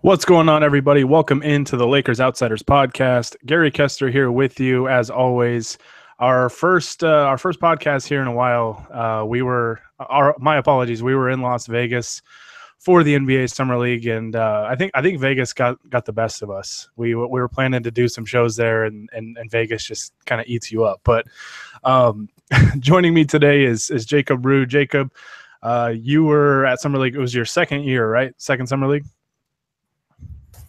What's going on, everybody? Welcome into the Lakers Outsiders podcast. Gary Kester here with you, as always. Our first podcast here in a while. My apologies. We were in Las Vegas for the NBA Summer League, and I think Vegas got the best of us. We were planning to do some shows there, and Vegas just kind of eats you up. But joining me today is Jacob Rue. Jacob, you were at Summer League. It was your second year, right? Second Summer League.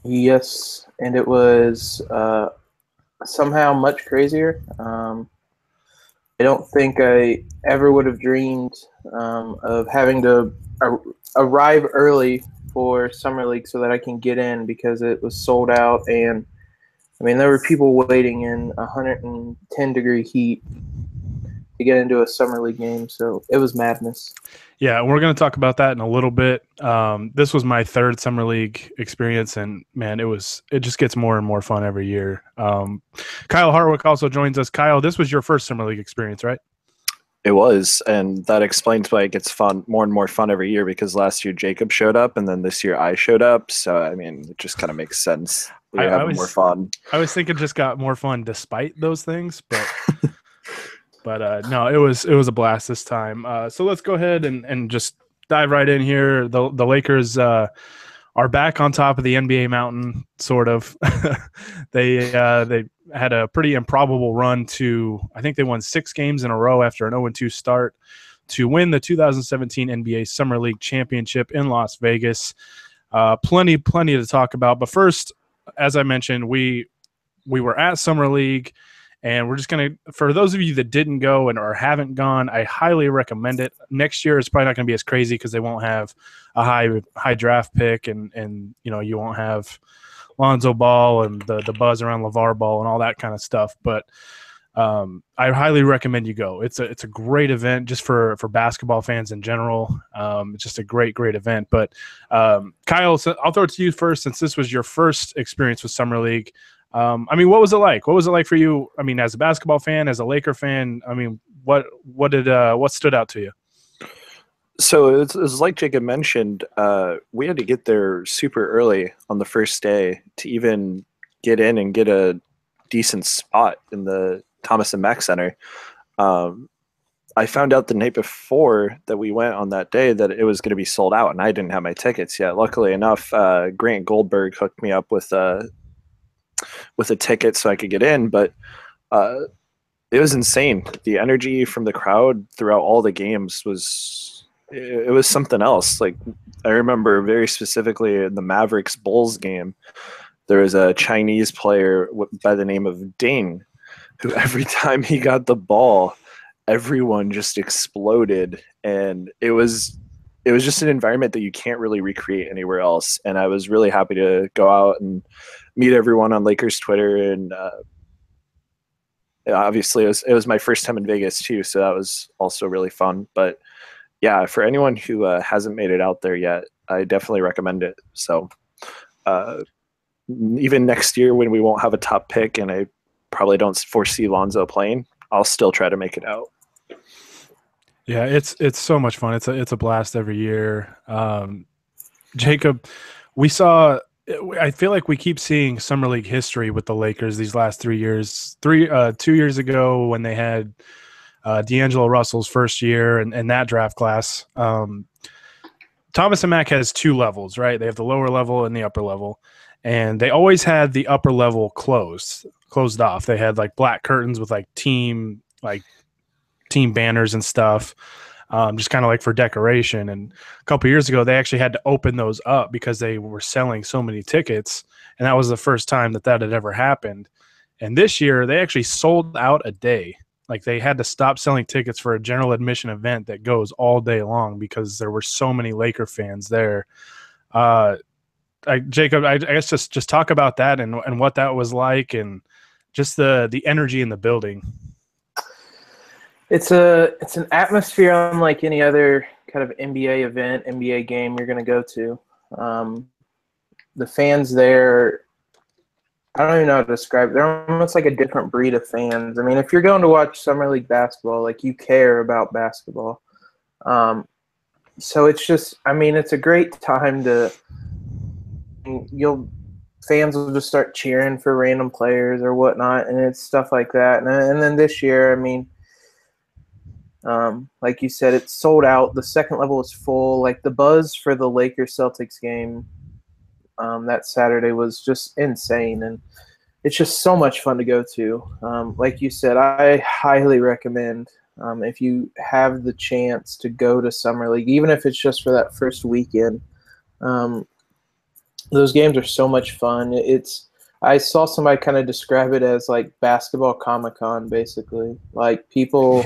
Yes, and it was somehow much crazier. I don't think I ever would have dreamed of having to arrive early for Summer League so that I can get in because it was sold out. And, I mean, there were people waiting in 110-degree heat to get into a Summer League game, so it was madness. Yeah, we're going to talk about that in a little bit. This was my third Summer League experience, and man, it just gets more and more fun every year. Kyle Hartwick also joins us. Kyle, this was your first Summer League experience, right? It was, and that explains why it gets more and more fun every year, because last year Jacob showed up, and then this year I showed up, so, I mean, it just kind of makes sense. We're having more fun. I was thinking it just got more fun despite those things, but... But no, it was a blast this time. So let's go ahead and just dive right in here. The Lakers are back on top of the NBA mountain, sort of. They had a pretty improbable run to, I think they won 6 games in a row after an 0-2 start to win the 2017 NBA Summer League Championship in Las Vegas. Plenty to talk about. But first, as I mentioned, we were at Summer League. And we're just going to, for those of you that didn't go or haven't gone, I highly recommend it. Next year, it's probably not going to be as crazy because they won't have a high draft pick and you know, you won't have Lonzo Ball and the buzz around LeVar Ball and all that kind of stuff. But I highly recommend you go. It's a great event just for basketball fans in general. It's just a great event. But Kyle, so I'll throw it to you first, since this was your first experience with Summer League. I mean, what was it like? What was it like for you? I mean, as a basketball fan, as a Laker fan, I mean, what stood out to you? So it was like Jacob mentioned, we had to get there super early on the first day to even get in and get a decent spot in the Thomas and Mack Center. I found out the night before that we went on that day that it was going to be sold out, and I didn't have my tickets yet. Luckily enough, Grant Goldberg hooked me up with a ticket so I could get in, but it was insane. The energy from the crowd throughout all the games was something else. Like, I remember very specifically in the Mavericks Bulls game, there was a Chinese player by the name of Ding, who every time he got the ball, everyone just exploded, and it was just an environment that you can't really recreate anywhere else. And I was really happy to go out and meet everyone on Lakers Twitter. And obviously it was my first time in Vegas too, so that was also really fun. But yeah, for anyone who hasn't made it out there yet, I definitely recommend it. So even next year when we won't have a top pick, and I probably don't foresee Lonzo playing, I'll still try to make it out. Yeah, it's so much fun. It's a blast every year. Jacob, I feel like we keep seeing Summer League history with the Lakers these last 3 years. 2 years ago when they had D'Angelo Russell's first year and that draft class. Thomas and Mack has 2 levels, right? They have the lower level and the upper level, and they always had the upper level closed off. They had like black curtains with like team banners and stuff, just kind of like for decoration. And a couple years ago, they actually had to open those up because they were selling so many tickets, and that was the first time that had ever happened. And this year, they actually sold out a day. Like, they had to stop selling tickets for a general admission event that goes all day long because there were so many Laker fans there. Jacob, I guess just talk about that and what that was like, and just the energy in the building. It's an atmosphere unlike any other kind of NBA event, NBA game you're going to go to. The fans there, I don't even know how to describe it. They're almost like a different breed of fans. I mean, if you're going to watch Summer League basketball, like, you care about basketball. So it's just, I mean, it's a great time to fans will just start cheering for random players or whatnot, and it's stuff like that. And then this year, I mean, like you said, it's sold out. The second level is full. Like the buzz for the Lakers Celtics game that Saturday was just insane, and it's just so much fun to go to. Like you said, I highly recommend if you have the chance to go to Summer League, even if it's just for that first weekend. Those games are so much fun. I saw somebody kind of describe it as like basketball Comic-Con, basically. Like people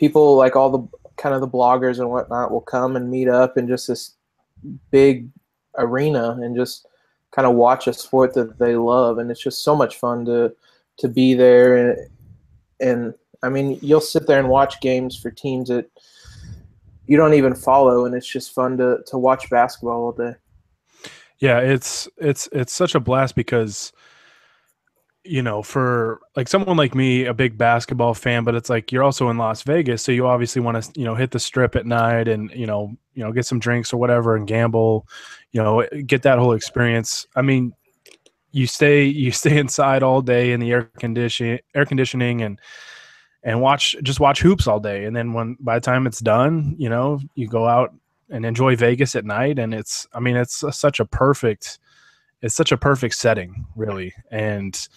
like all the kind of the bloggers and whatnot will come and meet up in just this big arena and just kind of watch a sport that they love, and it's just so much fun to be there. And I mean, you'll sit there and watch games for teams that you don't even follow, and it's just fun to watch basketball all day. Yeah, it's such a blast because, for like someone like me, a big basketball fan, but it's like you're also in Las Vegas, so you obviously want to, hit the strip at night and, get some drinks or whatever and gamble, get that whole experience. I mean, you stay inside all day in the air conditioning and watch hoops all day. And then by the time it's done, you go out and enjoy Vegas at night. And it's such a perfect setting, really. And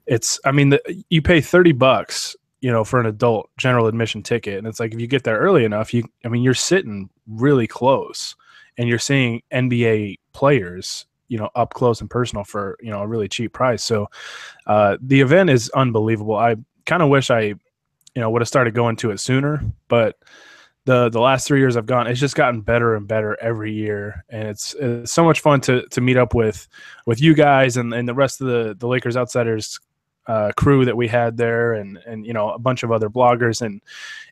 you pay $30, for an adult general admission ticket. And it's like, if you get there early enough, you're sitting really close and you're seeing NBA players, up close and personal for, a really cheap price. So the event is unbelievable. I kind of wish I, would have started going to it sooner, but the last 3 years I've gone, it's just gotten better and better every year. And it's so much fun to meet up with you guys and the rest of the Lakers Outsiders crew that we had there, and a bunch of other bloggers and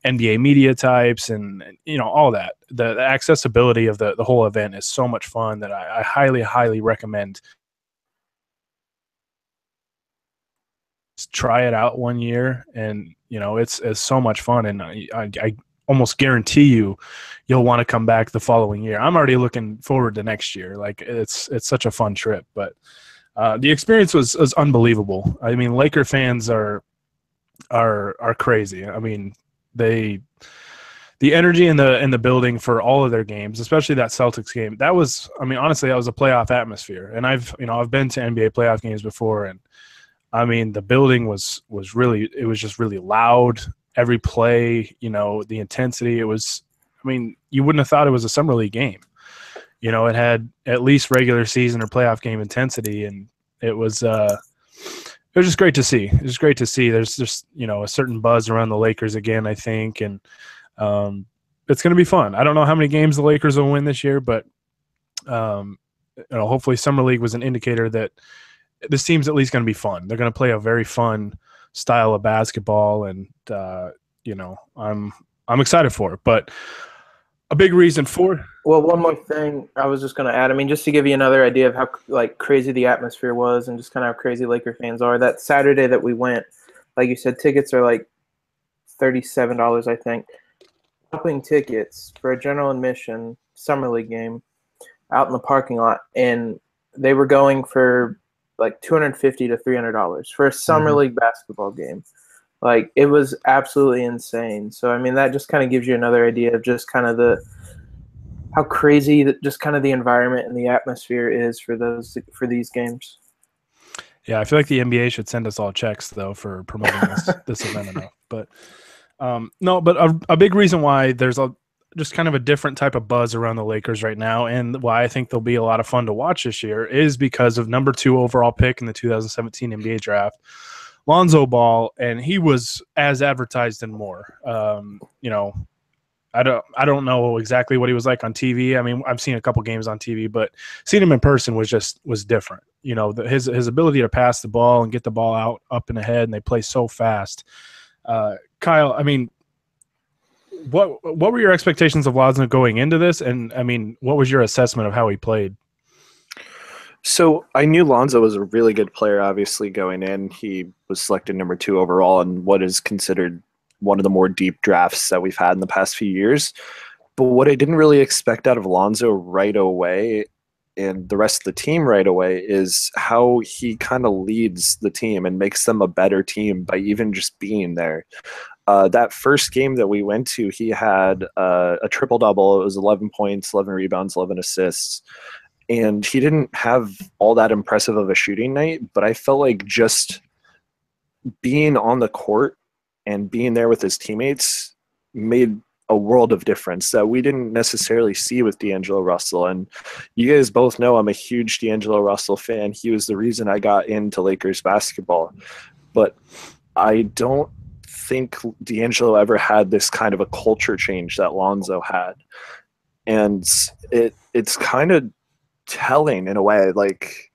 NBA media types and all that. The accessibility of the whole event is so much fun that I highly, highly recommend. Just try it out one year, and it's so much fun, and I almost guarantee you'll want to come back the following year. I'm already looking forward to next year. Like it's such a fun trip, but the experience was unbelievable. I mean, Laker fans are crazy. I mean, the energy in the building for all of their games, especially that Celtics game, honestly, that was a playoff atmosphere. And I've been to NBA playoff games before, and I mean, the building was just really loud. Every play, the intensity, you wouldn't have thought it was a summer league game. It had at least regular season or playoff game intensity, and it was just great to see. It was great to see. There's just, a certain buzz around the Lakers again, I think, and it's going to be fun. I don't know how many games the Lakers will win this year, but hopefully summer league was an indicator that this team's at least going to be fun. They're going to play a very fun style of basketball, and I'm excited for it. But a big reason for one more thing I was just going to add. I mean, just to give you another idea of how like crazy the atmosphere was, and just kind of how crazy Laker fans are. That Saturday that we went, like you said, tickets are like $37, I think. Shopping tickets for a general admission summer league game out in the parking lot, and they were going for like $250 to $300 for a summer league basketball game. Like, it was absolutely insane. So I mean, that just kind of gives you another idea of just kind of how crazy just kind of the environment and the atmosphere is for these games. Yeah, I feel like the NBA should send us all checks though for promoting this event enough. But no, but a big reason why there's just kind of a different type of buzz around the Lakers right now, and why I think they'll be a lot of fun to watch this year, is because of number 2 overall pick in the 2017 NBA draft, Lonzo Ball, and he was as advertised and more. I don't know exactly what he was like on TV. I mean, I've seen a couple games on TV, but seeing him in person was different. His ability to pass the ball and get the ball out up and ahead, and they play so fast. Kyle, I mean, what were your expectations of Lonzo going into this? And I mean, what was your assessment of how he played? So I knew Lonzo was a really good player, obviously, going in. He was selected number 2 overall in what is considered one of the more deep drafts that we've had in the past few years. But what I didn't really expect out of Lonzo right away and the rest of the team right away is how he kind of leads the team and makes them a better team by even just being there. That first game that we went to, he had a triple double. It was 11 points, 11 rebounds, 11 assists. And he didn't have all that impressive of a shooting night, but I felt like just being on the court and being there with his teammates made a world of difference that we didn't necessarily see with D'Angelo Russell. And you guys both know I'm a huge D'Angelo Russell fan. He was the reason I got into Lakers basketball. But I don't think D'Angelo ever had this kind of a culture change that Lonzo had. And it's kind of telling in a way. Like,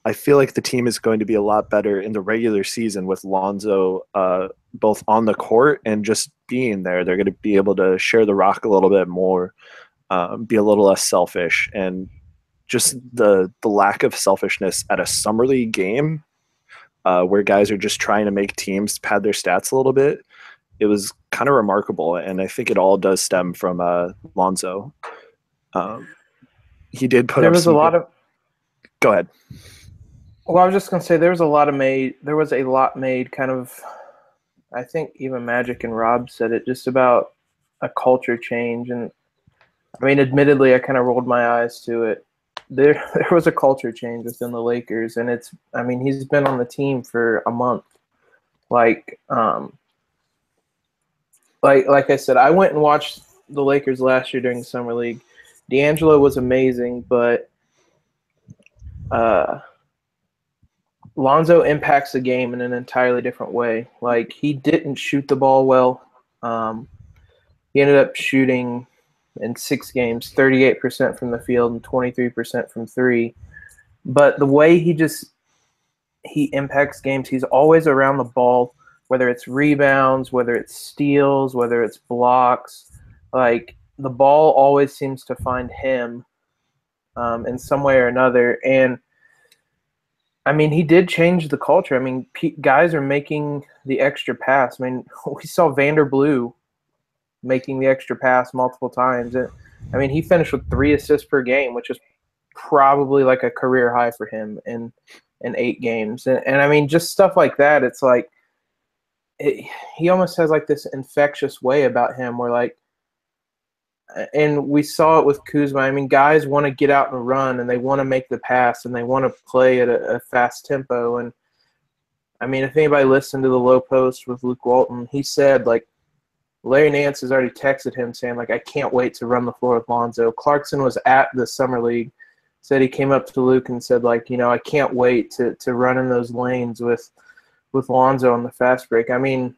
I feel like the team is going to be a lot better in the regular season with Lonzo both on the court and just being there. They're going to be able to share the rock a little bit more, be a little less selfish, and just the lack of selfishness at a summer league game where guys are just trying to make teams pad their stats a little bit. It was kind of remarkable, and I think it all does stem from Lonzo. He did put there up was some a lot of Go ahead. Well, I was just gonna say there was a lot made kind of, I think even Magic and Rob said it, just about a culture change. And I mean, admittedly, I kind of rolled my eyes to it. There was a culture change within the Lakers, and he's been on the team for a month. Like I said, I went and watched the Lakers last year during the summer league. D'Angelo was amazing, but Lonzo impacts the game in an entirely different way. Like, he didn't shoot the ball well. He ended up shooting in 6 games 38% from the field and 23% from 3. But the way he impacts games, he's always around the ball, whether it's rebounds, whether it's steals, whether it's blocks. Like, the ball always seems to find him in some way or another. And I mean, he did change the culture. I mean, guys are making the extra pass. I mean, we saw Vanderblue making the extra pass multiple times. And I mean, he finished with 3 assists per game, which is probably like a career high for him in 8 games. And I mean, just stuff like that. It's like he almost has like this infectious way about him where, like, and we saw it with Kuzma. I mean, guys want to get out and run, and they want to make the pass, and they want to play at a fast tempo. And I mean, if anybody listened to the Low Post with Luke Walton, he said, like, Larry Nance has already texted him saying, like, I can't wait to run the floor with Lonzo. Clarkson was at the summer league, said he came up to Luke and said, like, I can't wait to run in those lanes with Lonzo on the fast break. I mean,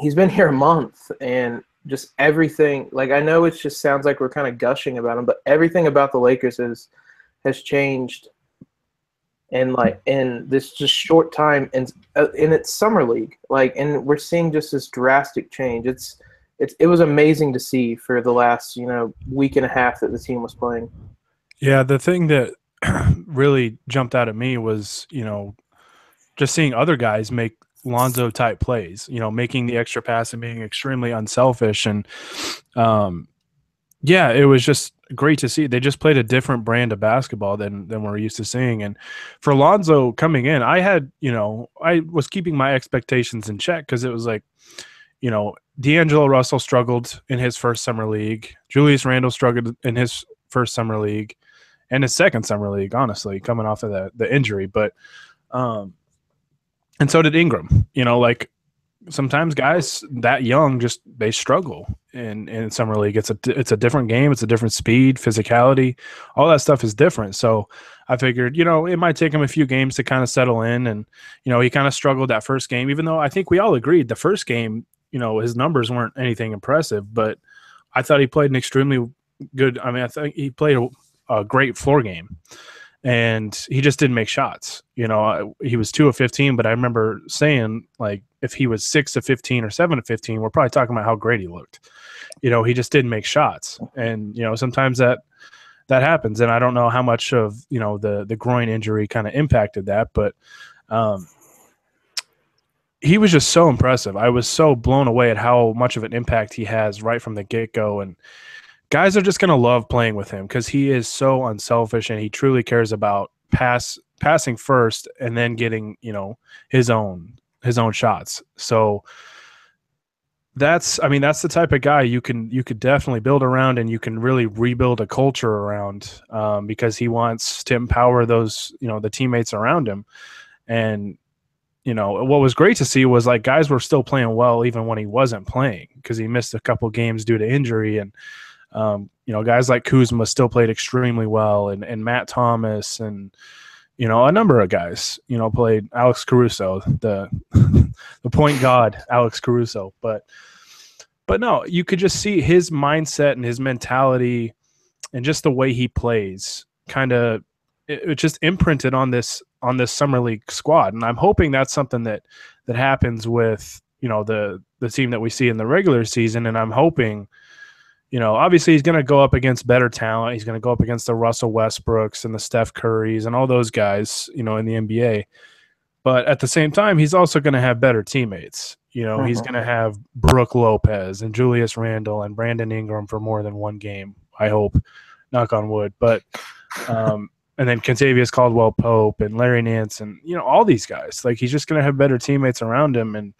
he's been here a month, and just everything, like, I know it just sounds like we're kind of gushing about him, but everything about the Lakers has changed in this just short time, and in its summer league, like, and we're seeing just this drastic change. It was amazing to see for the last week and a half that the team was playing. Yeah, the thing that really jumped out at me was just seeing other guys make Lonzo type plays, making the extra pass and being extremely unselfish. And yeah, it was just great to see. They just played a different brand of basketball than we're used to seeing. And for Lonzo coming in, I was keeping my expectations in check, because it was like, D'Angelo Russell struggled in his first summer league. Julius Randle struggled in his first summer league and his second summer league, honestly, coming off of the injury. But and so did Ingram. Like, sometimes guys that young they struggle in summer league. It's a different game. It's a different speed, physicality, all that stuff is different. So I figured, it might take him a few games to kind of settle in. And, he kind of struggled that first game, even though I think we all agreed the first game, his numbers weren't anything impressive, but I thought he played an extremely good. I mean, I think he played a great floor game. And he just didn't make shots. He was 2 of 15, but I remember saying, like, if he was 6 of 15 or 7 of 15, we're probably talking about how great he looked. He just didn't make shots. And, sometimes that happens. And I don't know how much of, the groin injury kind of impacted that, but he was just so impressive. I was so blown away at how much of an impact he has right from the get-go. And guys are just going to love playing with him because he is so unselfish and he truly cares about passing first and then getting, his own shots. So that's the type of guy you could definitely build around, and you can really rebuild a culture around, because he wants to empower those, the teammates around him. And, what was great to see was like guys were still playing well even when he wasn't playing, because he missed a couple games due to injury. And, guys like Kuzma still played extremely well, and Matt Thomas, and, a number of guys, played. Alex Caruso, the point god, Alex Caruso. But no, you could just see his mindset and his mentality and just the way he plays kind of it just imprinted on this summer league squad. And I'm hoping that's something that happens with, the team that we see in the regular season. And I'm hoping, obviously he's going to go up against better talent. He's going to go up against the Russell Westbrooks and the Steph Currys and all those guys, in the NBA. But at the same time, he's also going to have better teammates. He's going to have Brooke Lopez and Julius Randle and Brandon Ingram for more than one game, I hope, knock on wood. But and then Kentavious Caldwell-Pope and Larry Nance and, all these guys. Like, he's just going to have better teammates around him. And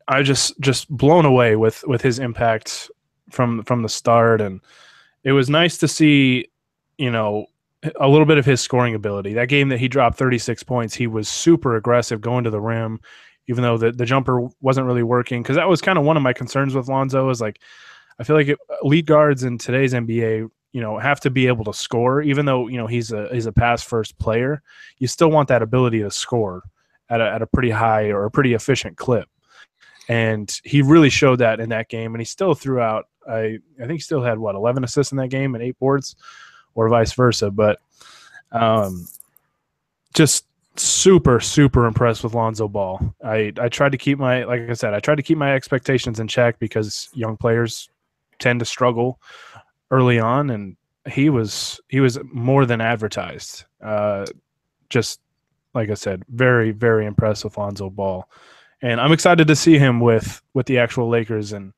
I just blown away with his impact from the start. And it was nice to see, a little bit of his scoring ability. That game that he dropped 36 points, he was super aggressive going to the rim, even though the jumper wasn't really working. Because that was kind of one of my concerns with Lonzo, is like, I feel like elite guards in today's NBA, have to be able to score. Even though, he's a pass first player, you still want that ability to score at a pretty high or a pretty efficient clip. And he really showed that in that game. And he still threw out, I think he still had 11 assists in that game and 8 boards, or vice versa. But just super, super impressed with Lonzo Ball. I tried to keep my expectations in check, because young players tend to struggle early on, and he was more than advertised. Just like I said, very, very impressed with Lonzo Ball. And I'm excited to see him with the actual Lakers. And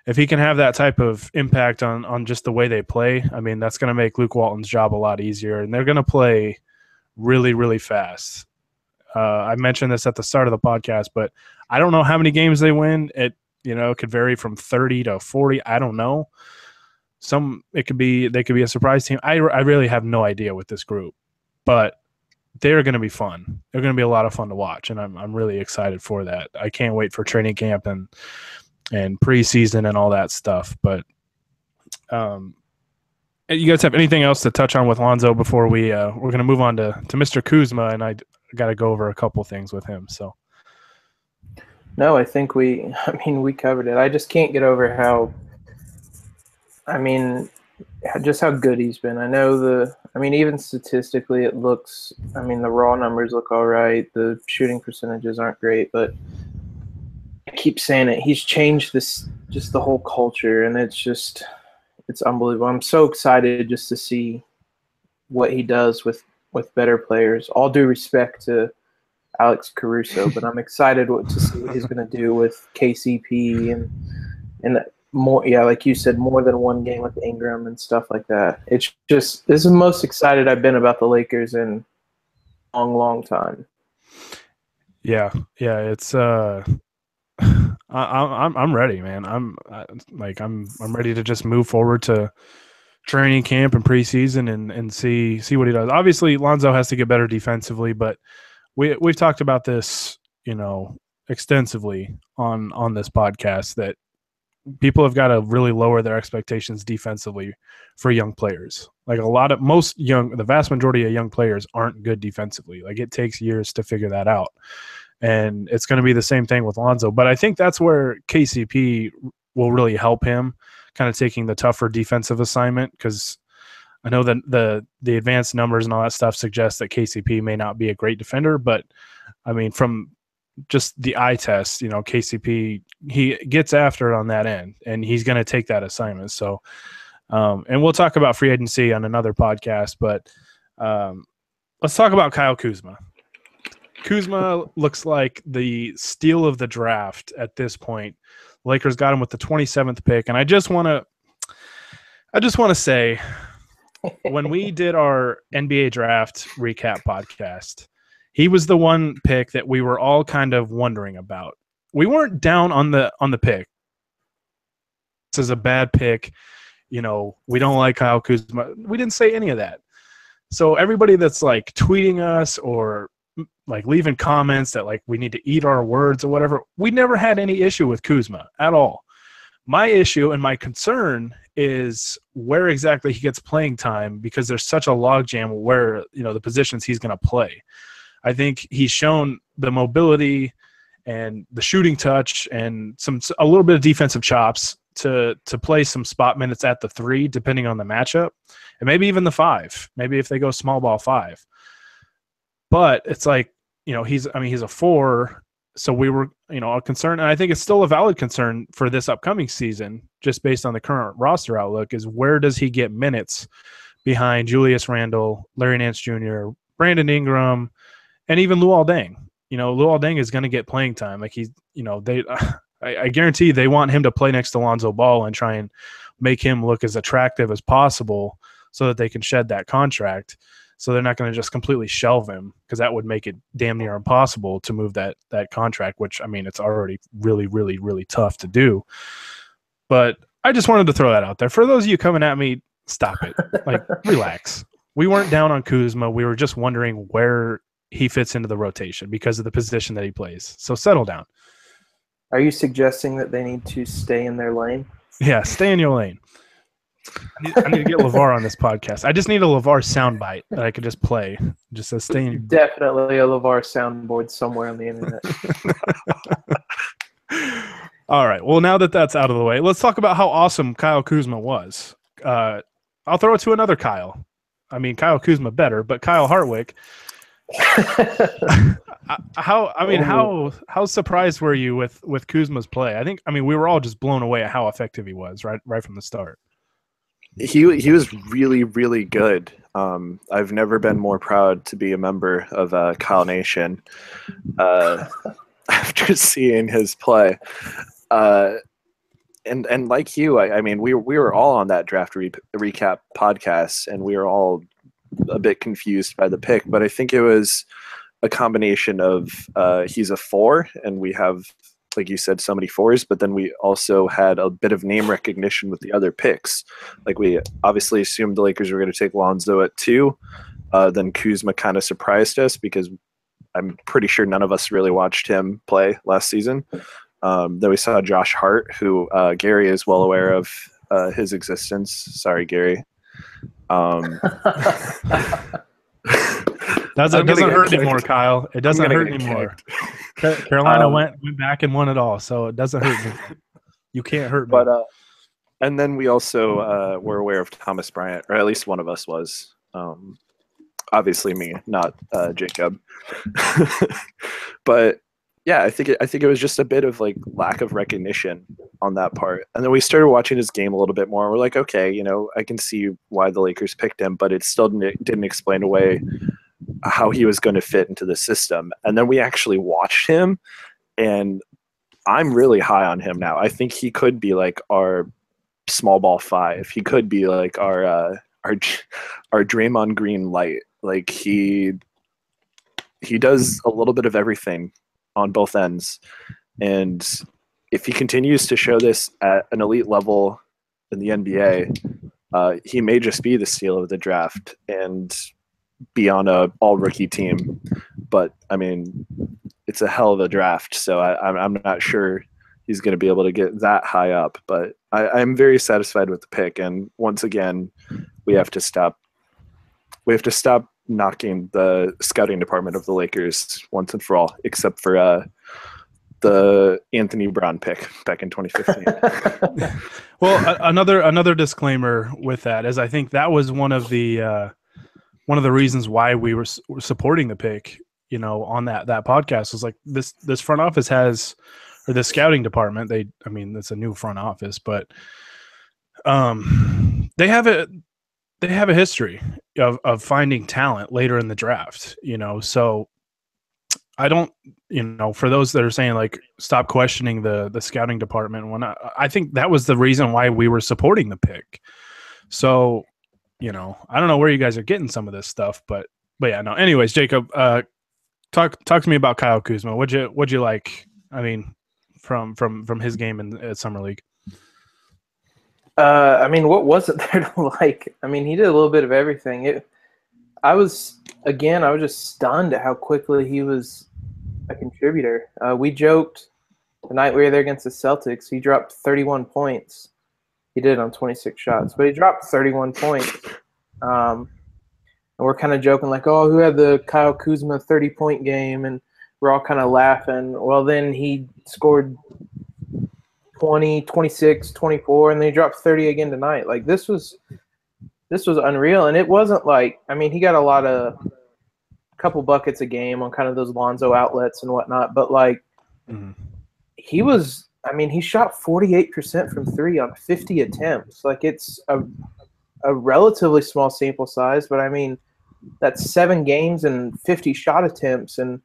if he can have that type of impact on just the way they play, I mean, that's going to make Luke Walton's job a lot easier. And they're going to play really, really fast. I mentioned this at the start of the podcast, but I don't know how many games they win. It could vary from 30 to 40. I don't know. They could be a surprise team. I really have no idea with this group, but they're going to be fun. They're going to be a lot of fun to watch, and I'm really excited for that. I can't wait for training camp and preseason and all that stuff. But you guys have anything else to touch on with Lonzo before we're going to move on to Mr. Kuzma, and I got to go over a couple things with him. So no, I think we covered it. I just can't get over just how good he's been. I know even statistically it looks, the raw numbers look all right. The shooting percentages aren't great, but I keep saying it. He's changed just the whole culture, and it's unbelievable. I'm so excited just to see what he does with better players. All due respect to Alex Caruso, but I'm excited to see what he's going to do with KCP and more. Yeah, like you said, more than one game with Ingram and stuff like that. It's just, this is the most excited I've been about the Lakers in a long, long time. Yeah, it's I'm ready, man. I'm ready to just move forward to training camp and preseason and see what he does. Obviously, Lonzo has to get better defensively, but we've talked about this, extensively on this podcast, that people have got to really lower their expectations defensively for young players. Like the vast majority of young players aren't good defensively. Like, it takes years to figure that out. And it's going to be the same thing with Lonzo. But I think that's where KCP will really help him, kind of taking the tougher defensive assignment, because I know that the advanced numbers and all that stuff suggest that KCP may not be a great defender. But, from just the eye test, KCP, he gets after it on that end, and he's going to take that assignment. So, and we'll talk about free agency on another podcast, but let's talk about Kyle Kuzma. Kuzma looks like the steal of the draft at this point. Lakers got him with the 27th pick, and I just want to say, when we did our NBA draft recap podcast, he was the one pick that we were all kind of wondering about. We weren't down on the pick. This is a bad pick. We don't like Kyle Kuzma. We didn't say any of that. So everybody that's like tweeting us or like leaving comments that like we need to eat our words or whatever, we never had any issue with Kuzma at all. My issue and my concern is where exactly he gets playing time, because there's such a logjam where, the positions he's going to play. I think he's shown the mobility and the shooting touch and a little bit of defensive chops to play some spot minutes at the 3, depending on the matchup, and maybe even the 5. Maybe if they go small ball 5. But it's like, he's a 4. So we were, a concern, and I think it's still a valid concern for this upcoming season, just based on the current roster outlook, is where does he get minutes behind Julius Randle, Larry Nance Jr., Brandon Ingram, and even Luol Deng. Luol Deng is going to get playing time. Like I guarantee they want him to play next to Lonzo Ball and try and make him look as attractive as possible so that they can shed that contract. So they're not going to just completely shelve him, because that would make it damn near impossible to move that contract, which, it's already really, really, really tough to do. But I just wanted to throw that out there. For those of you coming at me, stop it. Like, relax. We weren't down on Kuzma. We were just wondering where he fits into the rotation because of the position that he plays. So settle down. Are you suggesting that they need to stay in their lane? Yeah, stay in your lane. I need to get LeVar on this podcast. I just need a LeVar soundbite that I could just play. Just says stay in. Definitely a LeVar soundboard somewhere on the internet. All right. Well, now that that's out of the way, let's talk about how awesome Kyle Kuzma was. I'll throw it to another Kyle. Kyle Kuzma better, but Kyle Hartwick. How surprised were you with Kuzma's play? I think we were all just blown away at how effective he was right from the start. He was really, really good. I've never been more proud to be a member of Kyle Nation after seeing his play. And like you, we were all on that draft recap podcast, and we were all a bit confused by the pick. But I think it was a combination of he's a 4, and we have, like you said, so many 4s, but then we also had a bit of name recognition with the other picks. Like, we obviously assumed the Lakers were going to take Lonzo at 2. Then Kuzma kind of surprised us, because I'm pretty sure none of us really watched him play last season. Then we saw Josh Hart, who Gary is well aware of his existence. Sorry, Gary. Doesn't hurt anymore, Kyle. It doesn't hurt anymore. Carolina went back and won it all, so it doesn't hurt me. You can't hurt me. But and then we also were aware of Thomas Bryant, or at least one of us was. Obviously me, not Jacob. But yeah, I think it was just a bit of like lack of recognition on that part. And then we started watching his game a little bit more. We're like, okay, I can see why the Lakers picked him, but it still didn't explain away how he was going to fit into the system. And then we actually watched him, and I'm really high on him now. I think he could be like our small ball 5. He could be like our Draymond Green light. Like, he does a little bit of everything on both ends. And if he continues to show this at an elite level in the NBA, he may just be the steal of the draft and be on a all rookie team. But it's a hell of a draft, so I'm not sure he's going to be able to get that high up. But I'm very satisfied with the pick. And once again, we have to stop knocking the scouting department of the Lakers once and for all, except for the Anthony Brown pick back in 2015. Well, another disclaimer with that is I think that was one of the reasons why we were supporting the pick, on that podcast, was like this front office has, or the scouting department, it's a new front office, but they have a history of finding talent later in the draft, so I don't, for those that are saying like stop questioning the scouting department, when I think that was the reason why we were supporting the pick. So, I don't know where you guys are getting some of this stuff, but yeah, no. Anyways, Jacob, talk to me about Kyle Kuzma. What'd you like? I mean, from his game in summer league. I mean, what wasn't there to like? I mean, he did a little bit of everything. I was just stunned at how quickly he was a contributor. We joked the night we were there against the Celtics. He dropped 31 points. He did on 26 shots, but he dropped 31 points. And we're kind of joking like, oh, who had the Kyle Kuzma 30-point game? And we're all kind of laughing. Well, then he scored 20, 26, 24, and then he dropped 30 again tonight. Like this was unreal. And it wasn't like, I mean, he got a couple buckets a game on kind of those Lonzo outlets and whatnot, but like he shot 48% from three on 50 attempts. Like it's a relatively small sample size, but I mean, that's 7 games and 50 shot attempts and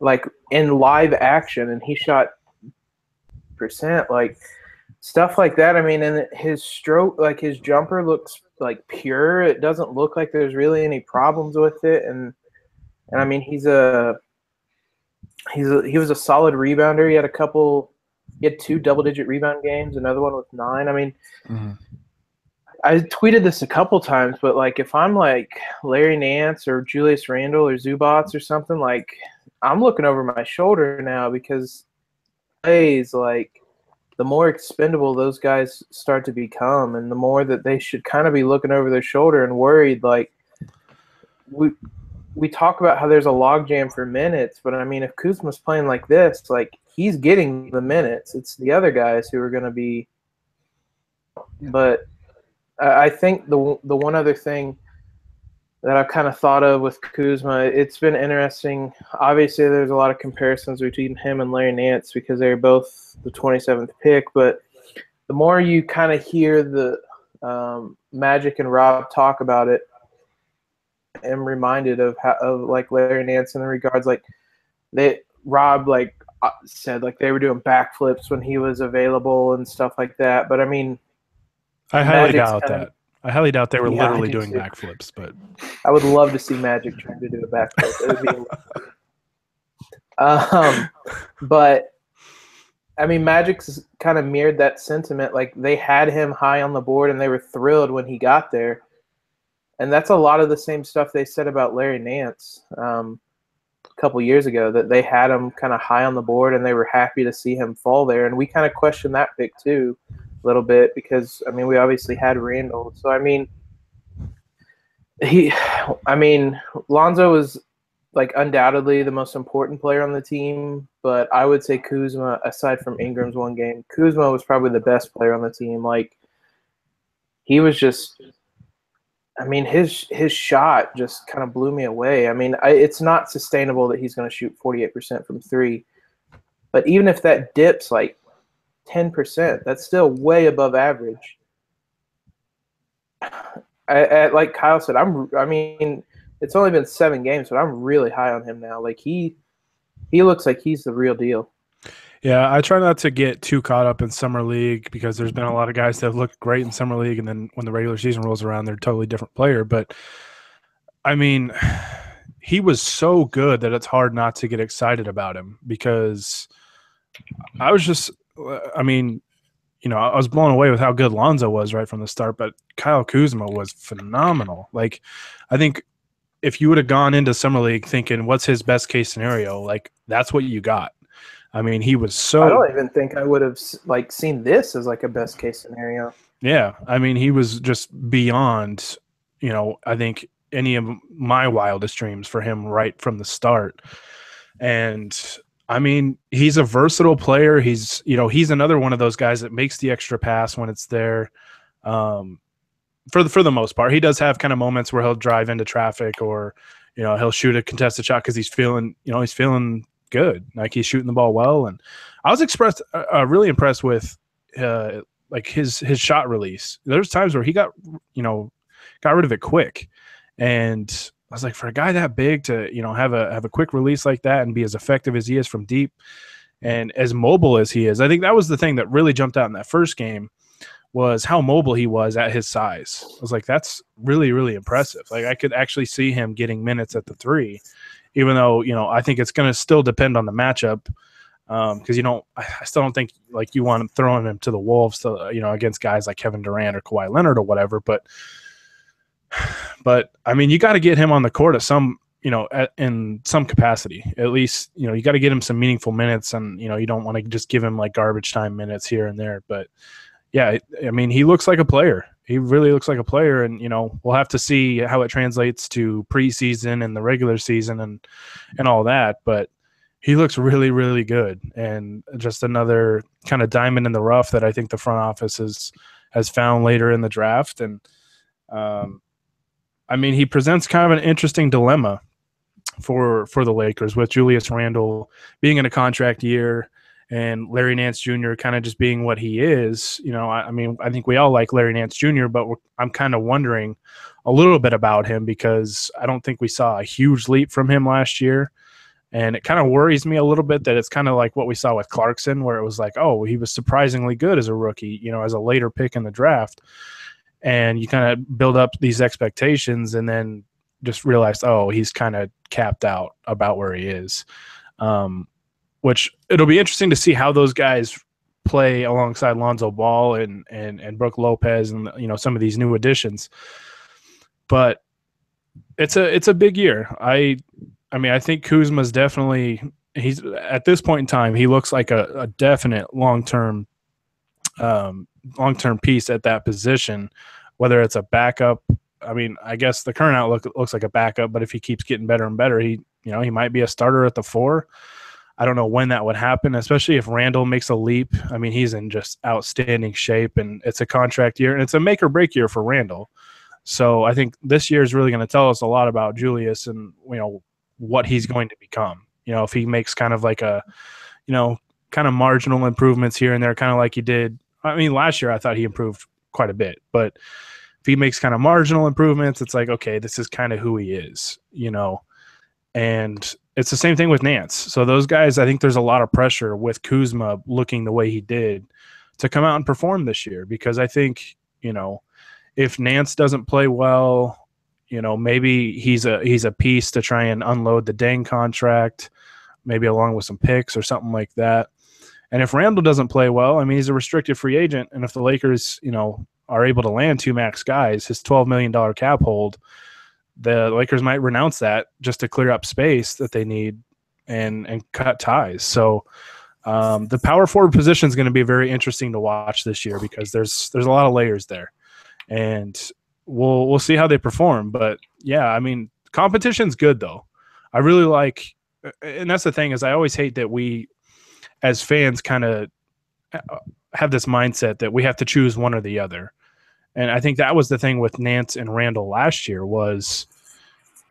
like in live action, and he shot percent, like stuff like that. I mean, and his stroke, like his jumper looks like pure. It doesn't look like there's really any problems with it. And I mean, he was a solid rebounder. He had 2 double-digit rebound games, another one with 9. I mean, I tweeted this a couple times, but like if I'm like Larry Nance or Julius Randle or Zubats or something, like I'm looking over my shoulder now because plays like the more expendable those guys start to become, and the more that they should kind of be looking over their shoulder and worried. Like we talk about how there's a logjam for minutes, but I mean, if Kuzma's playing like this, like he's getting the minutes. It's the other guys who are going to be. But I think the one other thing that I've kind of thought of with Kuzma, it's been interesting. Obviously, there's a lot of comparisons between him and Larry Nance because they're both the 27th pick. But the more you kind of hear the Magic and Rob talk about it, I'm reminded of like Larry Nance in the regards like Rob like said like they were doing backflips when he was available and stuff like that. But I mean, I highly doubt that. I highly doubt they were literally doing backflips, but I would love to see Magic trying to do a backflip. It would be but I mean, Magic's kind of mirrored that sentiment. Like they had him high on the board and they were thrilled when he got there. And that's a lot of the same stuff they said about Larry Nance a couple years ago, that they had him kind of high on the board and they were happy to see him fall there. And we kind of questioned that pick too a little bit because, I mean, we obviously had Randall. So, I mean, Lonzo was like undoubtedly the most important player on the team, but I would say Kuzma, aside from Ingram's one game, Kuzma was probably the best player on the team. Like he was just – I mean, his shot just kind of blew me away. I mean, it's not sustainable that he's going to shoot 48% from three. But even if that dips like 10%, that's still way above average. Like Kyle said, I mean, it's only been 7 games, but I'm really high on him now. Like he looks like he's the real deal. Yeah, I try not to get too caught up in summer league because there's been a lot of guys that have looked great in summer league, and then when the regular season rolls around, they're a totally different player. But I mean, he was so good that it's hard not to get excited about him because I was just, I mean, I was blown away with how good Lonzo was right from the start, but Kyle Kuzma was phenomenal. Like, I think if you would have gone into summer league thinking, what's his best case scenario? Like, that's what you got. I mean, he was so – I don't even think I would have, like, seen this as, like, a best-case scenario. Yeah. I mean, he was just beyond, I think any of my wildest dreams for him right from the start. And, I mean, he's a versatile player. He's, he's another one of those guys that makes the extra pass when it's there. For the most part, he does have kind of moments where he'll drive into traffic or, he'll shoot a contested shot because he's feeling good, like he's shooting the ball well. And I was really impressed with like his shot release. There's times where he got rid of it quick, and I was like, for a guy that big to, have a quick release like that and be as effective as he is from deep and as mobile as he is. I think that was the thing that really jumped out in that first game was how mobile he was at his size. I was like, that's really, really impressive. Like I could actually see him getting minutes at the 3, even though, I think it's going to still depend on the matchup. Because I still don't think like you want him throwing him to the wolves to, against guys like Kevin Durant or Kawhi Leonard or whatever. But I mean, you got to get him on the court at some, in some capacity. At least, you got to get him some meaningful minutes, and you don't want to just give him like garbage time minutes here and there. But yeah, I mean, he looks like a player. He really looks like a player, and we'll have to see how it translates to preseason and the regular season and all that. But he looks really, really good, and just another kind of diamond in the rough that I think the front office has found later in the draft. And I mean, he presents kind of an interesting dilemma for the Lakers with Julius Randle being in a contract year and Larry Nance Jr. kind of just being what he is. I mean, I think we all like Larry Nance Jr., but I'm kind of wondering a little bit about him because I don't think we saw a huge leap from him last year. And it kind of worries me a little bit that it's kind of like what we saw with Clarkson, where it was like, oh, he was surprisingly good as a rookie, as a later pick in the draft. And you kind of build up these expectations and then just realize, oh, he's kind of capped out about where he is. Which it'll be interesting to see how those guys play alongside Lonzo Ball and Brook Lopez and some of these new additions. But it's a big year. I mean, I think Kuzma's definitely he's at this point in time he looks like a definite long-term piece at that position, whether it's a backup. I mean, I guess the current outlook looks like a backup, but if he keeps getting better and better, he might be a starter at the 4. I don't know when that would happen, especially if Randall makes a leap. I mean, he's in just outstanding shape, and it's a contract year, and it's a make or break year for Randall. So I think this year is really going to tell us a lot about Julius and, what he's going to become. If he makes kind of like a, kind of marginal improvements here and there, kind of like he did. I mean, last year I thought he improved quite a bit, but if he makes kind of marginal improvements, it's like, okay, this is kind of who he is, and it's the same thing with Nance. So those guys, I think there's a lot of pressure with Kuzma looking the way he did to come out and perform this year, because I think, if Nance doesn't play well, maybe he's a piece to try and unload the Deng contract, maybe along with some picks or something like that. And if Randall doesn't play well, I mean, he's a restricted free agent. And if the Lakers, are able to land 2 max guys, his $12 million cap hold, the Lakers might renounce that just to clear up space that they need and cut ties. So the power forward position is going to be very interesting to watch this year because there's a lot of layers there, and we'll see how they perform. But yeah, I mean, competition's good though. I really like, and that's the thing is I always hate that we as fans kind of have this mindset that we have to choose one or the other. And I think that was the thing with Nance and Randall last year was,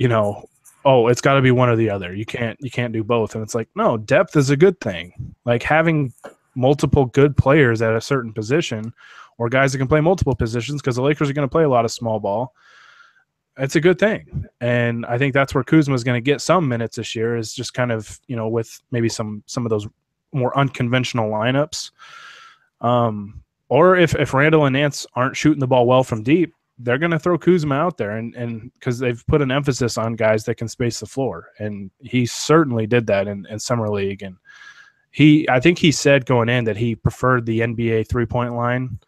oh, it's got to be one or the other. You can't do both. And it's like, no, depth is a good thing. Like having multiple good players at a certain position or guys that can play multiple positions, because the Lakers are going to play a lot of small ball. It's a good thing. And I think that's where Kuzma is going to get some minutes this year, is just kind of, with maybe some of those more unconventional lineups. Or if Randall and Nance aren't shooting the ball well from deep, they're going to throw Kuzma out there, and because they've put an emphasis on guys that can space the floor, and he certainly did that in summer league. And I think he said going in that he preferred the NBA 3-point line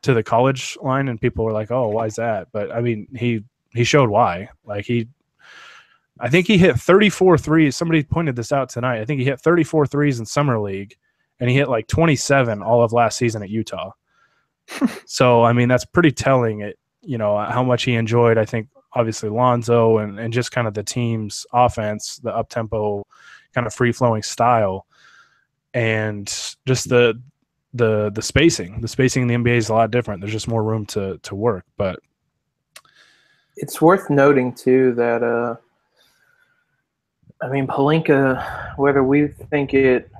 to the college line, and people were like, "Oh, why is that?" But I mean, he showed why. Like I think he hit 34 threes. Somebody pointed this out tonight. I think he hit 34 threes in summer league, and he hit like 27 all of last season at Utah. So, I mean, that's pretty telling it, how much he enjoyed, I think, obviously Lonzo and just kind of the team's offense, the up-tempo kind of free-flowing style, and just the spacing. The spacing in the NBA is a lot different. There's just more room to work. But it's worth noting, too, that, I mean, Pelinka, whether we think it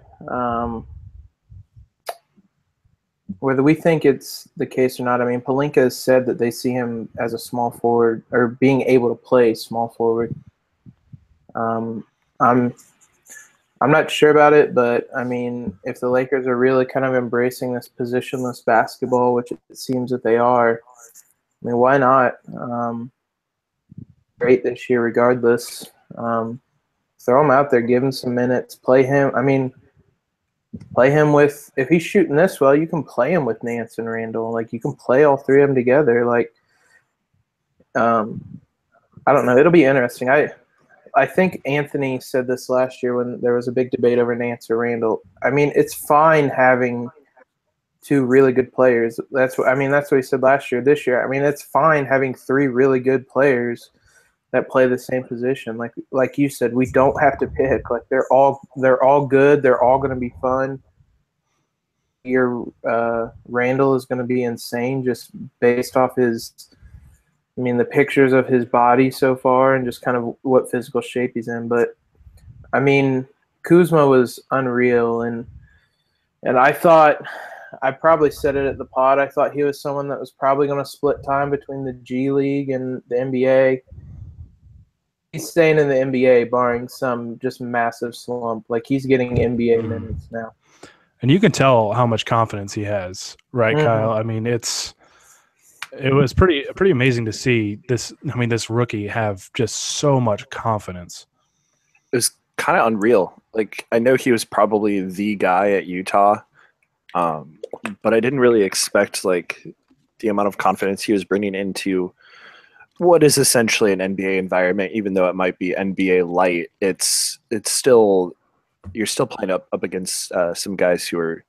whether we think it's the case or not, I mean, Palinka has said that they see him as a small forward or being able to play small forward. Um, I'm I'm not sure about it, but I mean, if the Lakers are really kind of embracing this positionless basketball, which it seems that they are, I mean, why not? Great this year, regardless. Throw him out there, give him some minutes, play him. I mean, play him with, if he's shooting this well, you can play him with Nance and Randall. Like, you can play all three of them together. Like, I don't know. It'll be interesting. I think Anthony said this last year when there was a big debate over Nance or Randall. I mean, it's fine having two really good players. That's what he said last year. This year, I mean, it's fine having three really good players that play the same position. Like you said, we don't have to pick. Like they're all good. They're all going to be fun. Your Randall is going to be insane just based off the pictures of his body so far and just kind of what physical shape he's in. But I mean, Kuzma was unreal, and I thought, I probably said it at the pod, I thought he was someone that was probably going to split time between the G League and the NBA. He's staying in the NBA, barring some just massive slump. Like, he's getting NBA minutes now. And you can tell how much confidence he has, right, Kyle? I mean, it was pretty amazing to see this. I mean, this rookie have just so much confidence. It was kind of unreal. Like, I know he was probably the guy at Utah, but I didn't really expect like the amount of confidence he was bringing into what is essentially an NBA environment. Even though it might be NBA light, it's still, you're still playing up against some guys who are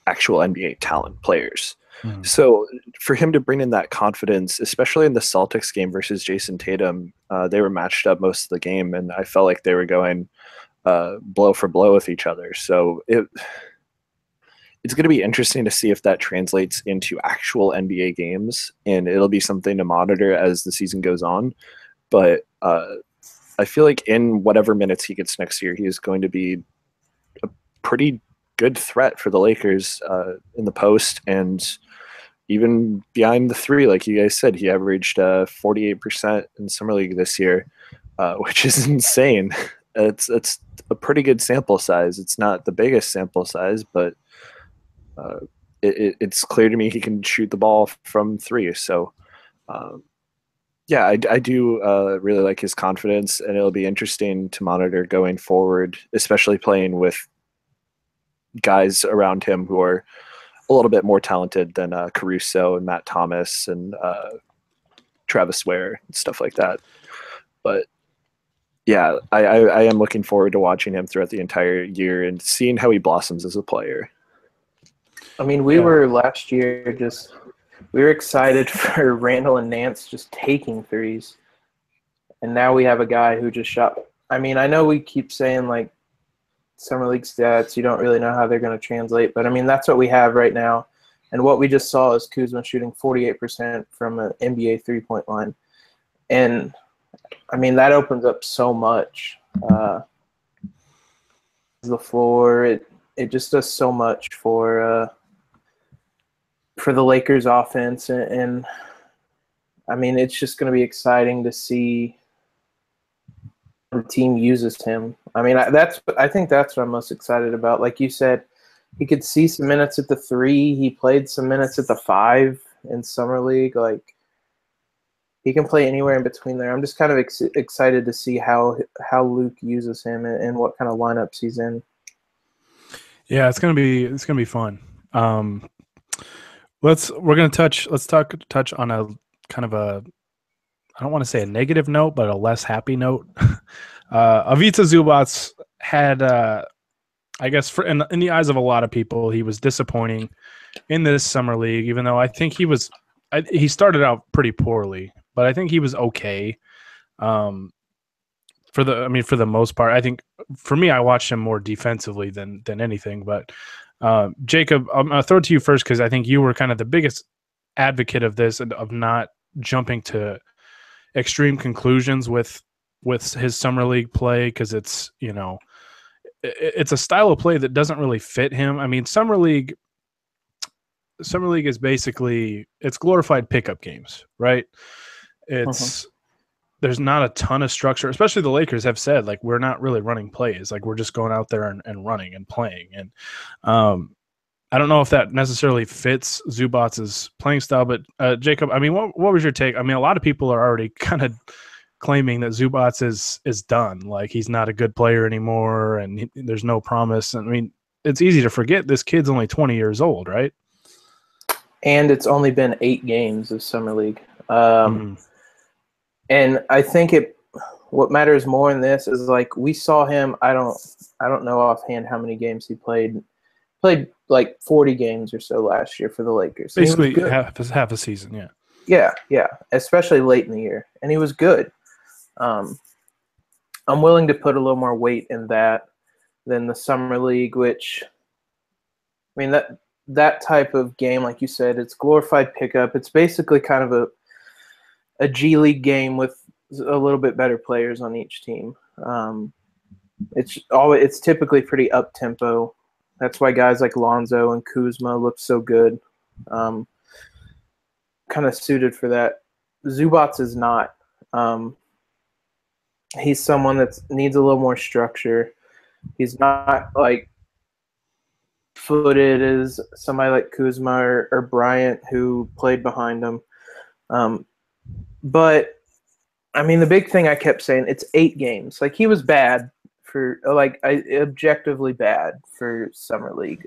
actual NBA talent players. So for him to bring in that confidence, especially in the Celtics game versus Jason Tatum, they were matched up most of the game, and I felt like they were going blow for blow with each other. So it's going to be interesting to see if that translates into actual NBA games, and it'll be something to monitor as the season goes on. But I feel like in whatever minutes he gets next year, he is going to be a pretty good threat for the Lakers in the post and even behind the three. Like you guys said, he averaged 48% in Summer League this year, which is insane. It's a pretty good sample size. It's not the biggest sample size, but it's clear to me he can shoot the ball from three. So, yeah, I do really like his confidence, and it'll be interesting to monitor going forward, especially playing with guys around him who are a little bit more talented than Caruso and Matt Thomas and Travis Ware and stuff like that. But yeah, I am looking forward to watching him throughout the entire year and seeing how he blossoms as a player. I mean, we were last year we were excited for Randall and Nance just taking threes. And now we have a guy who just shot. I mean, I know we keep saying like Summer League stats, you don't really know how they're going to translate, but I mean, that's what we have right now. And what we just saw is Kuzma shooting 48% from an NBA three-point line. And I mean, that opens up so much. The floor, it just does so much for the Lakers offense. And I mean, it's just going to be exciting to see the team uses him. I mean, I think that's what I'm most excited about. Like you said, he could see some minutes at the three. He played some minutes at the five in Summer League. Like, he can play anywhere in between there. I'm just kind of excited to see how Luke uses him and what kind of lineups he's in. Yeah, it's gonna be fun. Let's touch on a kind of a, I don't want to say a negative note, but a less happy note. Ivica Zubac had, I guess, in the eyes of a lot of people, he was disappointing in this Summer League, even though I think he started out pretty poorly, but I think he was okay. For the most part, I think for me, I watched him more defensively than anything. But Jacob, I'm gonna throw it to you first because I think you were kind of the biggest advocate of this and of not jumping to extreme conclusions with his Summer League play, because it's a style of play that doesn't really fit him. I mean, Summer League, Summer League is basically it's glorified pickup games, right? It's there's not a ton of structure, especially the Lakers have said, like, we're not really running plays. Like, we're just going out there and running and playing. And I don't know if that necessarily fits Zubac's playing style, but Jacob, I mean, what was your take? I mean, a lot of people are already kind of claiming that Zubac is done. Like, he's not a good player anymore and there's no promise. And I mean, it's easy to forget this kid's only 20 years old, right? And it's only been 8 games of Summer League. Mhm. And I think what matters more in this is, like, we saw him. I don't know offhand how many games he played. Played like 40 games or so last year for the Lakers. And Basically half a season, yeah. Yeah, especially late in the year, and he was good. I'm willing to put a little more weight in that than the Summer League, which, I mean, that type of game, like you said, it's glorified pickup. It's basically kind of a G League game with a little bit better players on each team. It's typically pretty up tempo. That's why guys like Lonzo and Kuzma look so good. Kind of suited for that. Zubac is not. He's someone that needs a little more structure. He's not like footed as somebody like Kuzma or Bryant, who played behind him. But I mean, the big thing I kept saying, it's 8 games. Like, he was bad for, like, objectively bad for Summer League.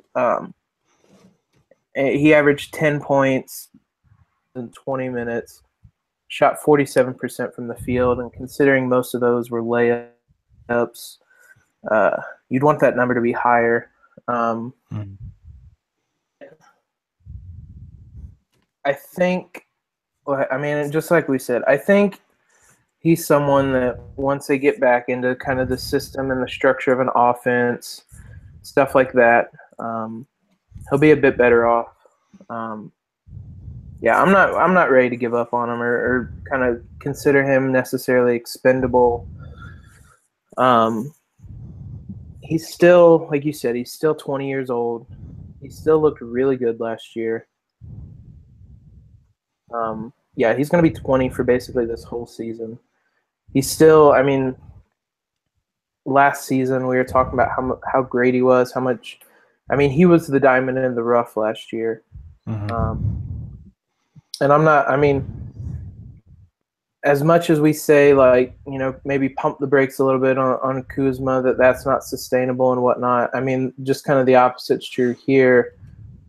He averaged 10 points in 20 minutes, shot 47% from the field, and considering most of those were layups, you'd want that number to be higher. I think, I mean, just like we said, I think he's someone that once they get back into kind of the system and the structure of an offense, stuff like that, he'll be a bit better off. Yeah, I'm not ready to give up on him or kind of consider him necessarily expendable. He's still, like you said, he's still 20 years old. He still looked really good last year. Yeah, he's going to be 20 for basically this whole season. He's still, I mean, last season we were talking about how great he was, how much, I mean, he was the diamond in the rough last year. And I'm not, I mean, as much as we say, like, you know, maybe pump the brakes a little bit on Kuzma, that's not sustainable and whatnot. I mean, just kind of the opposite's true here.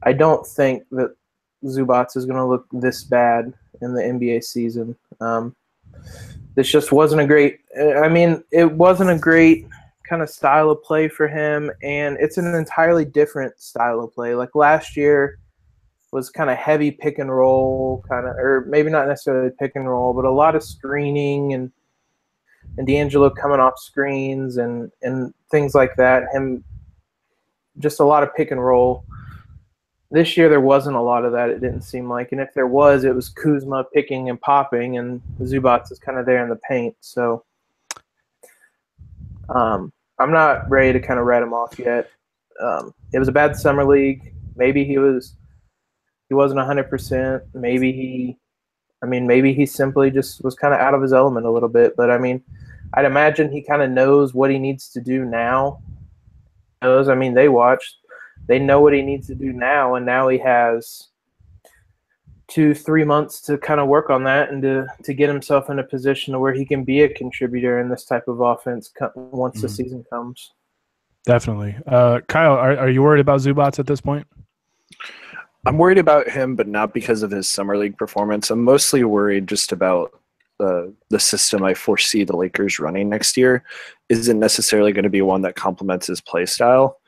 I don't think that Zubac is going to look this bad in the NBA season. This just wasn't a great – I mean, it wasn't a great kind of style of play for him, and it's an entirely different style of play. Like, last year was kind of heavy pick and roll, kind of – or maybe not necessarily pick and roll, but a lot of screening and D'Angelo coming off screens and things like that. Him just a lot of pick and roll. This year there wasn't a lot of that, it didn't seem like. And if there was, it was Kuzma picking and popping, and Zubac is kind of there in the paint. So I'm not ready to kind of write him off yet. It was a bad summer league. Maybe he wasn't 100%. Maybe he simply just was kind of out of his element a little bit. But I mean, I'd imagine he kind of knows what he needs to do now. I mean, they know what he needs to do now, and now he has 2-3 months to kind of work on that and to get himself in a position where he can be a contributor in this type of offense once the season comes. Definitely. Kyle, are you worried about Zubac at this point? I'm worried about him, but not because of his summer league performance. I'm mostly worried just about the system I foresee the Lakers running next year isn't necessarily going to be one that complements his play style.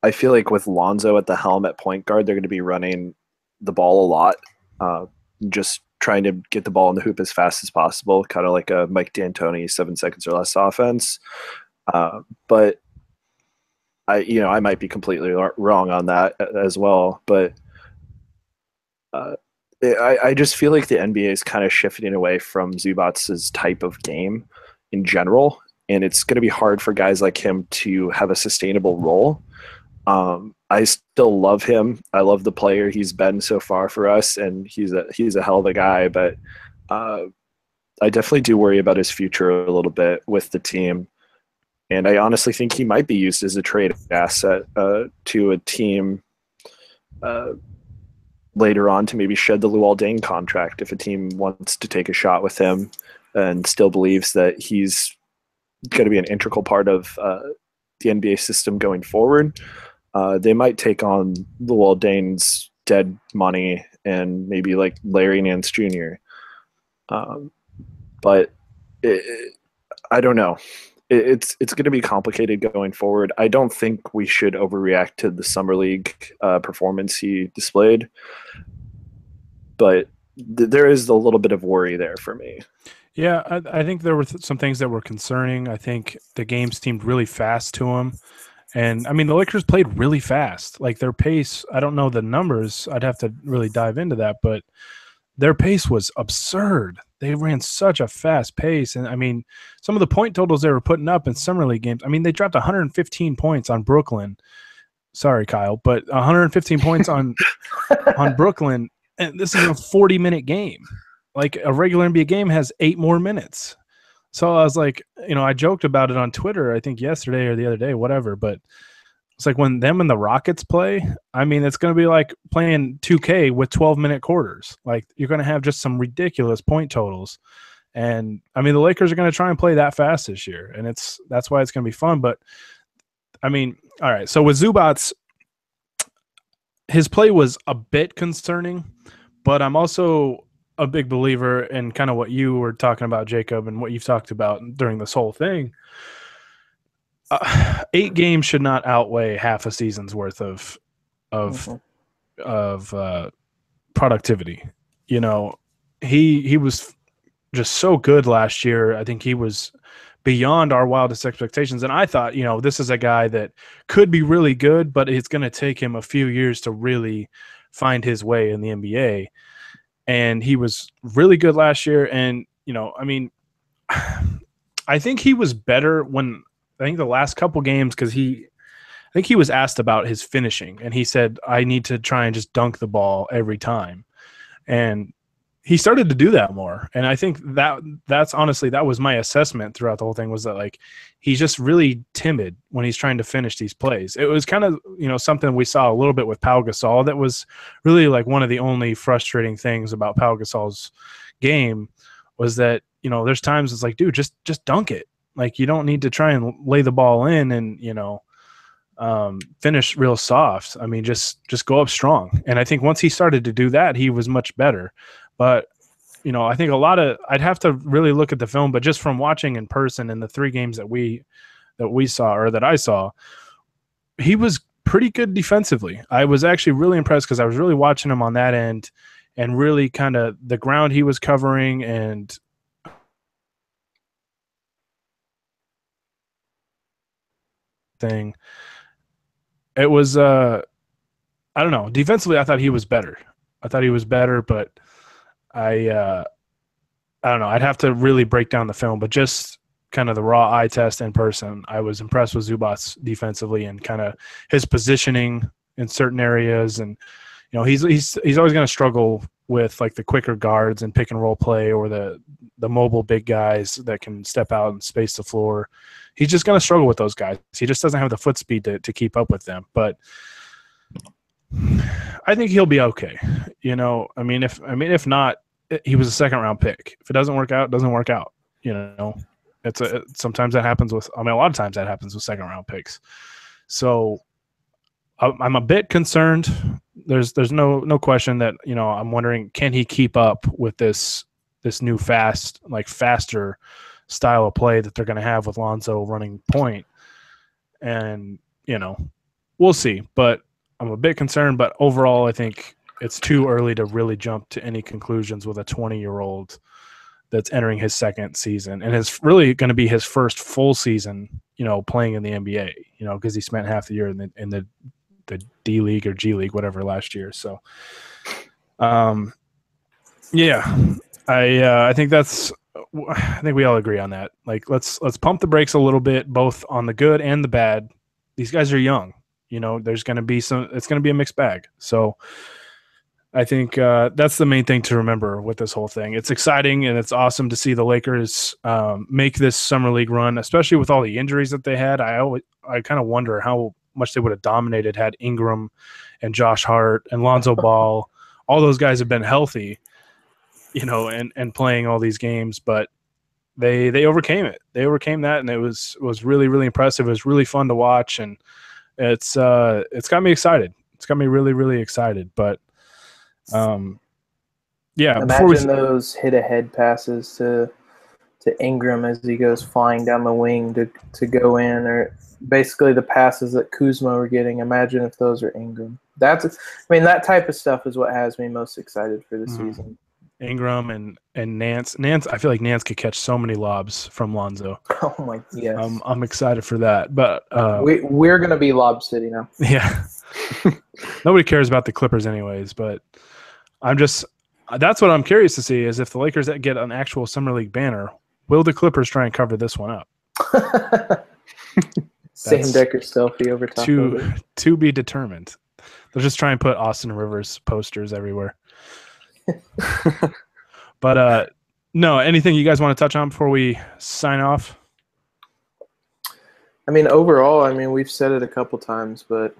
I feel like with Lonzo at the helm at point guard, they're going to be running the ball a lot, just trying to get the ball in the hoop as fast as possible, kind of like a Mike D'Antoni 7 seconds or less offense. But I might be completely wrong on that as well. But I just feel like the NBA is kind of shifting away from Zubac's type of game in general, and it's going to be hard for guys like him to have a sustainable role. I still love him. I love the player he's been so far for us, and he's a hell of a guy. But I definitely do worry about his future a little bit with the team. And I honestly think he might be used as a trade asset to a team later on to maybe shed the Luol Deng contract if a team wants to take a shot with him and still believes that he's going to be an integral part of the NBA system going forward. They might take on Luol Deng's dead money and maybe like Larry Nance Jr. But I don't know. It's going to be complicated going forward. I don't think we should overreact to the summer league performance he displayed, but there is a little bit of worry there for me. Yeah, I think there were some things that were concerning. I think the game seemed really fast to him. And I mean, the Lakers played really fast. Like their pace, I don't know the numbers. I'd have to really dive into that, but their pace was absurd. They ran such a fast pace. And I mean, some of the point totals they were putting up in summer league games, I mean, they dropped 115 points on Brooklyn. Sorry, Kyle, but 115 points on Brooklyn. And this is a 40-minute game. Like a regular NBA game has 8 more minutes. So I was like, I joked about it on Twitter, I think yesterday or the other day, whatever. But it's like when them and the Rockets play, I mean, it's going to be like playing 2K with 12-minute quarters. Like you're going to have just some ridiculous point totals. And I mean, the Lakers are going to try and play that fast this year. And that's why it's going to be fun. But I mean, all right. So with Zubats, his play was a bit concerning, but I'm also a big believer in kind of what you were talking about, Jacob, and what you've talked about during this whole thing. 8 games should not outweigh half a season's worth of productivity. He was just so good last year. I think he was beyond our wildest expectations. And I thought, this is a guy that could be really good, but it's going to take him a few years to really find his way in the NBA. And he was really good last year. And, I mean, I think he was better when I think the last couple games, because I think he was asked about his finishing, and he said, I need to try and just dunk the ball every time. And he started to do that more. And I think that's honestly, that was my assessment throughout the whole thing, was that like, he's just really timid when he's trying to finish these plays. It was kind of, something we saw a little bit with Pau Gasol. That was really like one of the only frustrating things about Pau Gasol's game, was that, there's times it's like, dude, just dunk it. Like you don't need to try and lay the ball in and, finish real soft. I mean, just go up strong. And I think once he started to do that, he was much better. But, I think I'd have to really look at the film, but just from watching in person in the 3 games that we saw, or that I saw, he was pretty good defensively. I was actually really impressed because I was really watching him on that end, and really kind of the ground he was covering and thing. It was, I don't know. Defensively, I thought he was better. But I don't know. I'd have to really break down the film, but just kind of the raw eye test in person, I was impressed with Zubats defensively and kind of his positioning in certain areas. And he's always going to struggle with like the quicker guards and pick and roll play, or the mobile big guys that can step out and space the floor. He's just going to struggle with those guys. He just doesn't have the foot speed to keep up with them. But I think he'll be okay. If not, he was a 2nd-round pick. If it doesn't work out, it doesn't work out. Sometimes that happens with. A lot of times that happens with 2nd-round picks. So I'm a bit concerned. There's no question that I'm wondering, can he keep up with this new faster style of play that they're going to have with Lonzo running point. And we'll see. But I'm a bit concerned. But overall, I think it's too early to really jump to any conclusions with a 20-year-old that's entering his 2nd season, and it's really going to be his first full season, playing in the NBA, because he spent half the year in the D League or G League, whatever, last year. So, yeah, I think we all agree on that. Like, let's pump the brakes a little bit, both on the good and the bad. These guys are young. there's going to be it's going to be a mixed bag. So I think that's the main thing to remember with this whole thing. It's exciting and it's awesome to see the Lakers make this summer league run, especially with all the injuries that they had. I kind of wonder how much they would have dominated had Ingram and Josh Hart and Lonzo Ball, all those guys have been healthy, and playing all these games, but they overcame it. They overcame that, and it was really, really impressive. It was really fun to watch, and it's got me excited. It's got me really, really excited. But yeah. Imagine those hit-ahead passes to Ingram as he goes flying down the wing to go in, or basically the passes that Kuzma were getting. Imagine if those are Ingram. That type of stuff is what has me most excited for the season. Ingram and Nance. I feel like Nance could catch so many lobs from Lonzo. Oh my, yes. I'm excited for that. But we're gonna be Lob City now. Yeah. Nobody cares about the Clippers anyways, but that's what I'm curious to see is if the Lakers get an actual summer league banner, will the Clippers try and cover this one up? Sam Decker selfie over top of it. To be determined. They'll just try and put Austin Rivers posters everywhere. But no, anything you guys want to touch on before we sign off? Overall, we've said it a couple times, but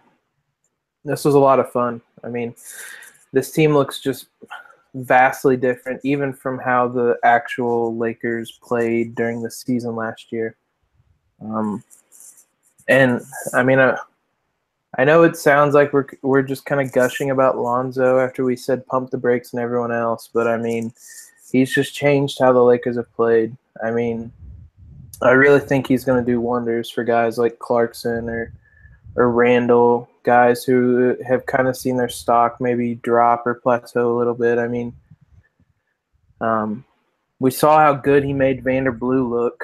this was a lot of fun. This team looks just vastly different, even from how the actual Lakers played during the season last year. I know it sounds like we're just kind of gushing about Lonzo after we said pump the brakes and everyone else, but he's just changed how the Lakers have played. I really think he's going to do wonders for guys like Clarkson or Randall, guys who have kind of seen their stock maybe drop or plateau a little bit. We saw how good he made Vanderblue look,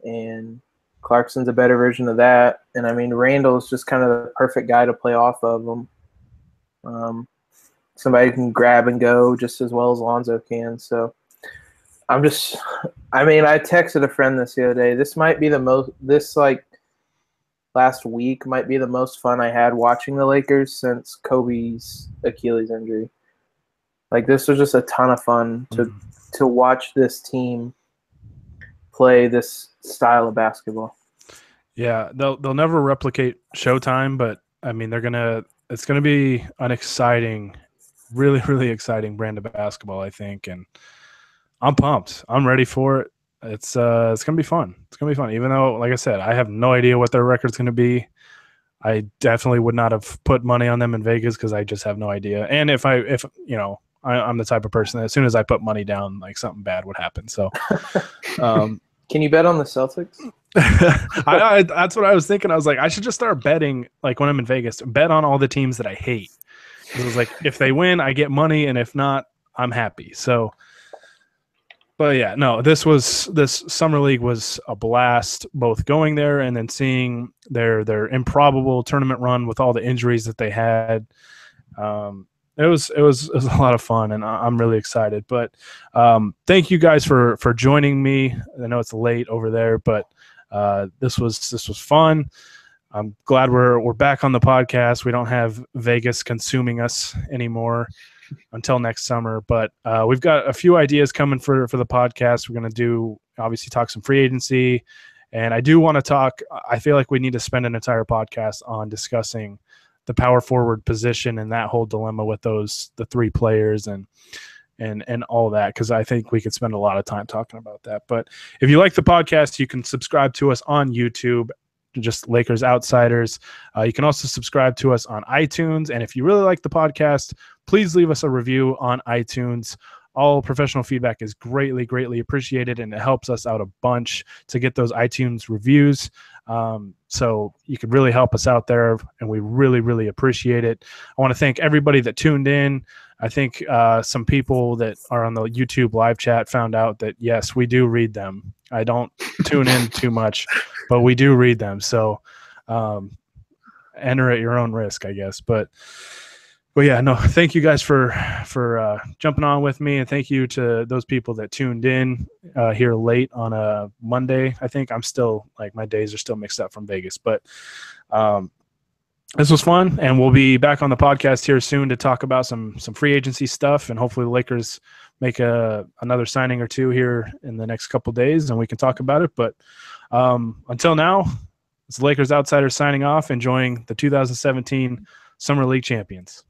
and Clarkson's a better version of that. And Randall is just kind of the perfect guy to play off of him. Somebody can grab and go just as well as Lonzo can. So I texted a friend the other day. This might be last week might be the most fun I had watching the Lakers since Kobe's Achilles injury. This was just a ton of fun to watch this team play this style of basketball. Yeah, they'll never replicate Showtime, but it's gonna be an exciting, really, really exciting brand of basketball, I think, and I'm pumped. I'm ready for it. It's gonna be fun. It's gonna be fun. Even though, like I said, I have no idea what their record's gonna be. I definitely would not have put money on them in Vegas because I just have no idea. And if I'm the type of person that as soon as I put money down, something bad would happen. So, can you bet on the Celtics? That's what I was thinking. I was like, I should just start betting when I'm in Vegas. Bet on all the teams that I hate. It was if they win, I get money, and if not, I'm happy. So. But yeah, no, this summer league was a blast, both going there and then seeing their improbable tournament run with all the injuries that they had. It was a lot of fun, and I'm really excited. But thank you guys for joining me. I know it's late over there, but this was fun. I'm glad we're back on the podcast. We don't have Vegas consuming us anymore until next summer, but we've got a few ideas coming for the podcast. We're going to obviously talk some free agency, and I do want to talk. I feel like we need to spend an entire podcast on discussing the power forward position and that whole dilemma with the three players and all that, because I think we could spend a lot of time talking about that. But if you like the podcast, you can subscribe to us on YouTube, just Lakers Outsiders. You can also subscribe to us on iTunes, and if you really like the podcast, please leave us a review on iTunes. All professional feedback is greatly, greatly appreciated, and it helps us out a bunch to get those iTunes reviews. So you could really help us out there, and we really, really appreciate it. I want to thank everybody that tuned in. I think some people that are on the YouTube live chat found out that, yes, we do read them. I don't tune in too much, but we do read them. So enter at your own risk, I guess. But yeah, no, thank you guys for jumping on with me, and thank you to those people that tuned in here late on a Monday. I think I'm still my days are still mixed up from Vegas, but This was fun, and we'll be back on the podcast here soon to talk about some free agency stuff, and hopefully the Lakers make another signing or two here in the next couple days, and we can talk about it. But until now, it's the Lakers Outsiders signing off, enjoying the 2017 Summer League champions.